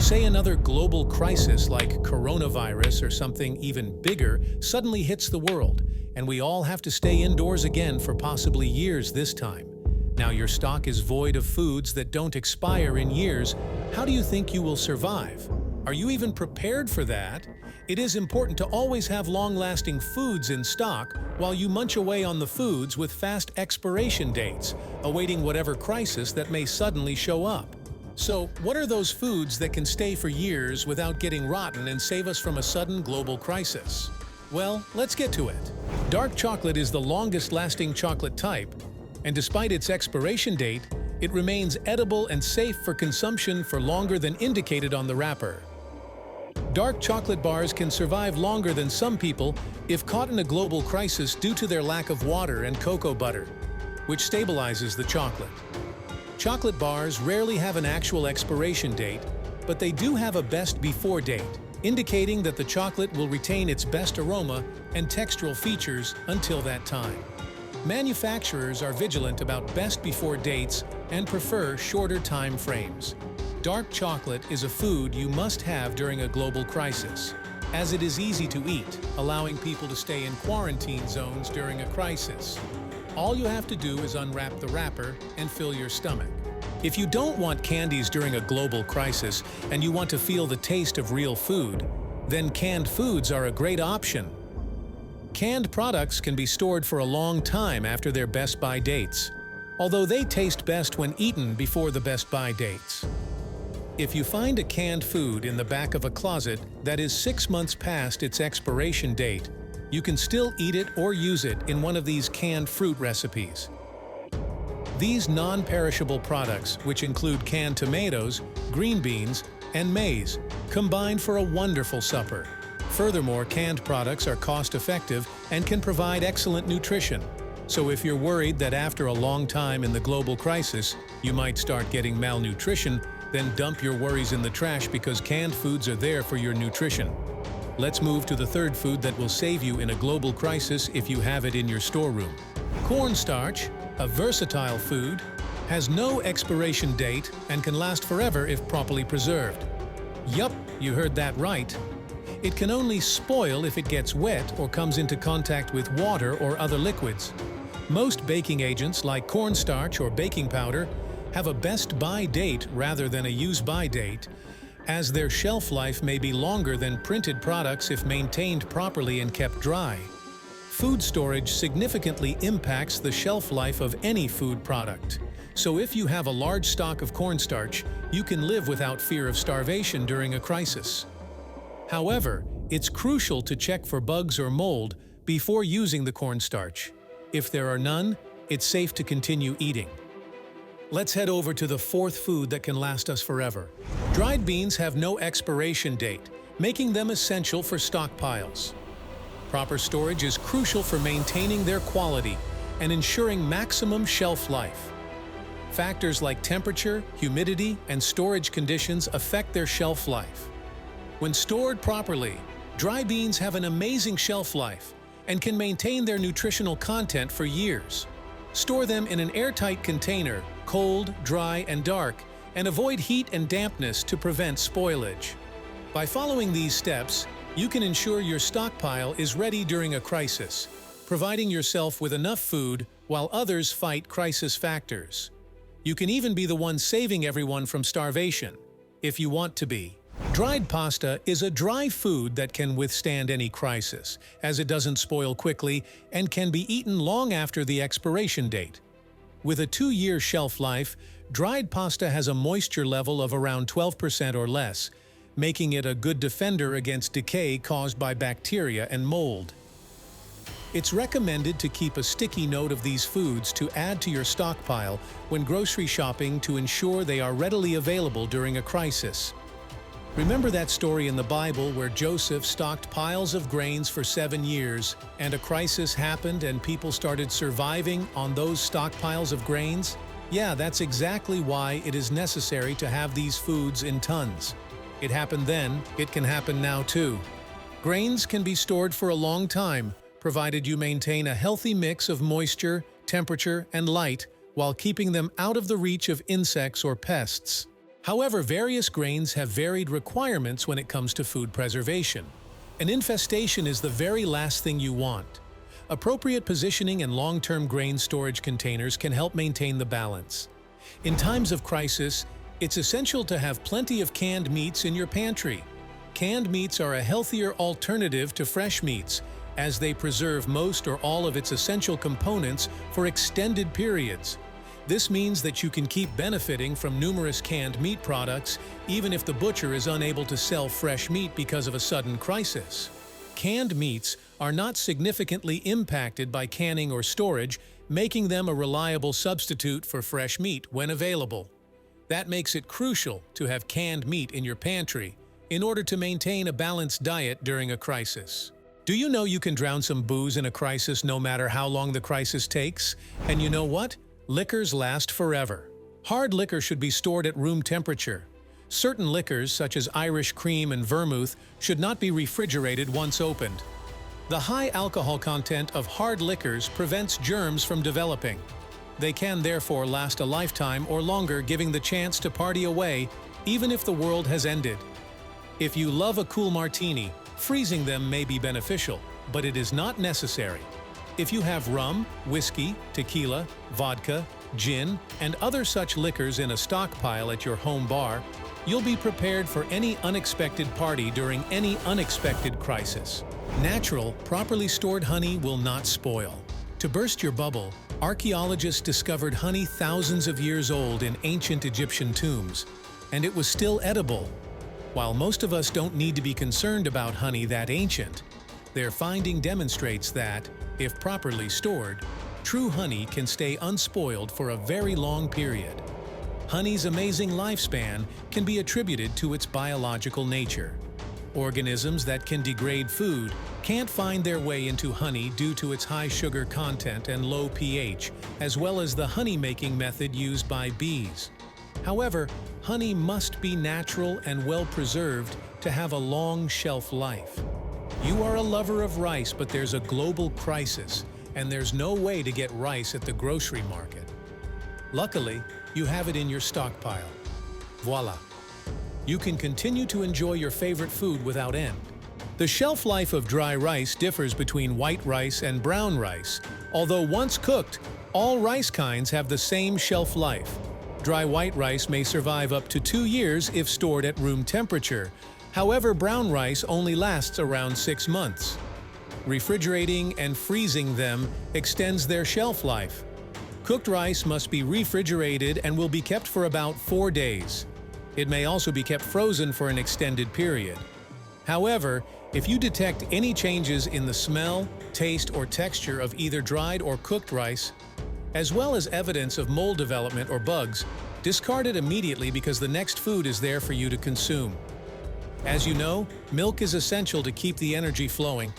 Say another global crisis like coronavirus or something even bigger suddenly hits the world, and we all have to stay indoors again for possibly years this time. Now your stock is void of foods that don't expire in years. How do you think you will survive? Are you even prepared for that? It is important to always have long-lasting foods in stock while you munch away on the foods with fast expiration dates, awaiting whatever crisis that may suddenly show up. So, what are those foods that can stay for years without getting rotten and save us from a sudden global crisis? Well, let's get to it. Dark chocolate is the longest-lasting chocolate type, and despite its expiration date, it remains edible and safe for consumption for longer than indicated on the wrapper. Dark chocolate bars can survive longer than some people if caught in a global crisis due to their lack of water and cocoa butter, which stabilizes the chocolate. Chocolate bars rarely have an actual expiration date, but they do have a best before date, indicating that the chocolate will retain its best aroma and textural features until that time. Manufacturers are vigilant about best before dates and prefer shorter time frames. Dark chocolate is a food you must have during a global crisis, as it is easy to eat, allowing people to stay in quarantine zones during a crisis. All you have to do is unwrap the wrapper and fill your stomach. If you don't want candies during a global crisis and you want to feel the taste of real food, then canned foods are a great option. Canned products can be stored for a long time after their best-by dates, although they taste best when eaten before the best-by dates. If you find a canned food in the back of a closet that is 6 months past its expiration date, you can still eat it or use it in one of these canned fruit recipes. These non-perishable products, which include canned tomatoes, green beans, and maize, combine for a wonderful supper. Furthermore, canned products are cost-effective and can provide excellent nutrition. So if you're worried that after a long time in the global crisis, you might start getting malnutrition, then dump your worries in the trash because canned foods are there for your nutrition. Let's move to the third food that will save you in a global crisis if you have it in your storeroom. Cornstarch, a versatile food, has no expiration date and can last forever if properly preserved. Yup, you heard that right. It can only spoil if it gets wet or comes into contact with water or other liquids. Most baking agents like cornstarch or baking powder have a best-by date rather than a use-by date, as their shelf life may be longer than printed products if maintained properly and kept dry. Food storage significantly impacts the shelf life of any food product. So if you have a large stock of cornstarch, you can live without fear of starvation during a crisis. However, it's crucial to check for bugs or mold before using the cornstarch. If there are none, it's safe to continue eating. Let's head over to the fourth food that can last us forever. Dried beans have no expiration date, making them essential for stockpiles. Proper storage is crucial for maintaining their quality and ensuring maximum shelf life. Factors like temperature, humidity, and storage conditions affect their shelf life. When stored properly, dry beans have an amazing shelf life and can maintain their nutritional content for years. Store them in an airtight container, cold, dry, and dark, and avoid heat and dampness to prevent spoilage. By following these steps, you can ensure your stockpile is ready during a crisis, providing yourself with enough food while others fight crisis factors. You can even be the one saving everyone from starvation, if you want to be. Dried pasta is a dry food that can withstand any crisis, as it doesn't spoil quickly and can be eaten long after the expiration date. With a 2-year shelf life, dried pasta has a moisture level of around 12% or less, making it a good defender against decay caused by bacteria and mold. It's recommended to keep a sticky note of these foods to add to your stockpile when grocery shopping to ensure they are readily available during a crisis. Remember that story in the Bible where Joseph stocked piles of grains for 7 years, and a crisis happened and people started surviving on those stockpiles of grains? Yeah, that's exactly why it is necessary to have these foods in tons. It happened then, it can happen now too. Grains can be stored for a long time, provided you maintain a healthy mix of moisture, temperature, and light while keeping them out of the reach of insects or pests. However, various grains have varied requirements when it comes to food preservation. An infestation is the very last thing you want. Appropriate positioning and long-term grain storage containers can help maintain the balance. In times of crisis, it's essential to have plenty of canned meats in your pantry. Canned meats are a healthier alternative to fresh meats, as they preserve most or all of its essential components for extended periods. This means that you can keep benefiting from numerous canned meat products, even if the butcher is unable to sell fresh meat because of a sudden crisis. Canned meats are not significantly impacted by canning or storage, making them a reliable substitute for fresh meat when available. That makes it crucial to have canned meat in your pantry in order to maintain a balanced diet during a crisis. Do you know you can drown some booze in a crisis no matter how long the crisis takes? And you know what? Liquors last forever. Hard liquor should be stored at room temperature. Certain liquors, such as Irish cream and vermouth, should not be refrigerated once opened. The high alcohol content of hard liquors prevents germs from developing. They can therefore last a lifetime or longer, giving the chance to party away, even if the world has ended. If you love a cool martini, freezing them may be beneficial, but it is not necessary. If you have rum, whiskey, tequila, vodka, gin, and other such liquors in a stockpile at your home bar, you'll be prepared for any unexpected party during any unexpected crisis. Natural, properly stored honey will not spoil. To burst your bubble, archaeologists discovered honey thousands of years old in ancient Egyptian tombs, and it was still edible. While most of us don't need to be concerned about honey that ancient, their finding demonstrates that, if properly stored, true honey can stay unspoiled for a very long period. Honey's amazing lifespan can be attributed to its biological nature. Organisms that can degrade food can't find their way into honey due to its high sugar content and low pH, as well as the honey-making method used by bees. However, honey must be natural and well-preserved to have a long shelf life. You are a lover of rice, but there's a global crisis, and there's no way to get rice at the grocery market. Luckily, you have it in your stockpile. Voila! You can continue to enjoy your favorite food without end. The shelf life of dry rice differs between white rice and brown rice, although once cooked, all rice kinds have the same shelf life. Dry white rice may survive up to 2 years if stored at room temperature. However, brown rice only lasts around 6 months. Refrigerating and freezing them extends their shelf life. Cooked rice must be refrigerated and will be kept for about 4 days. It may also be kept frozen for an extended period. However, if you detect any changes in the smell, taste, or texture of either dried or cooked rice, as well as evidence of mold development or bugs, discard it immediately because the next food is there for you to consume. As you know, milk is essential to keep the energy flowing,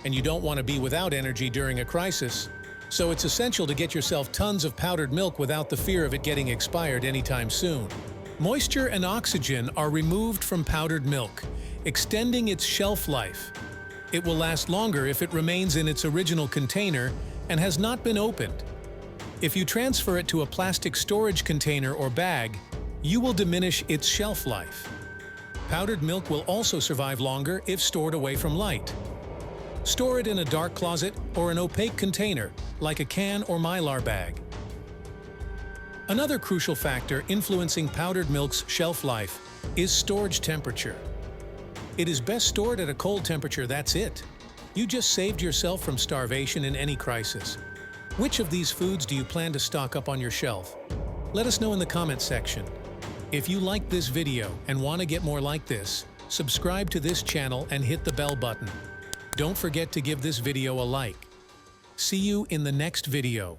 and you don't want to be without energy during a crisis. So it's essential to get yourself tons of powdered milk without the fear of it getting expired anytime soon. Moisture and oxygen are removed from powdered milk, extending its shelf life. It will last longer if it remains in its original container and has not been opened. If you transfer it to a plastic storage container or bag, you will diminish its shelf life. Powdered milk will also survive longer if stored away from light. Store it in a dark closet or an opaque container, like a can or Mylar bag. Another crucial factor influencing powdered milk's shelf life is storage temperature. It is best stored at a cold temperature, that's it. You just saved yourself from starvation in any crisis. Which of these foods do you plan to stock up on your shelf? Let us know in the comments section. If you liked this video and want to get more like this, subscribe to this channel and hit the bell button. Don't forget to give this video a like. See you in the next video.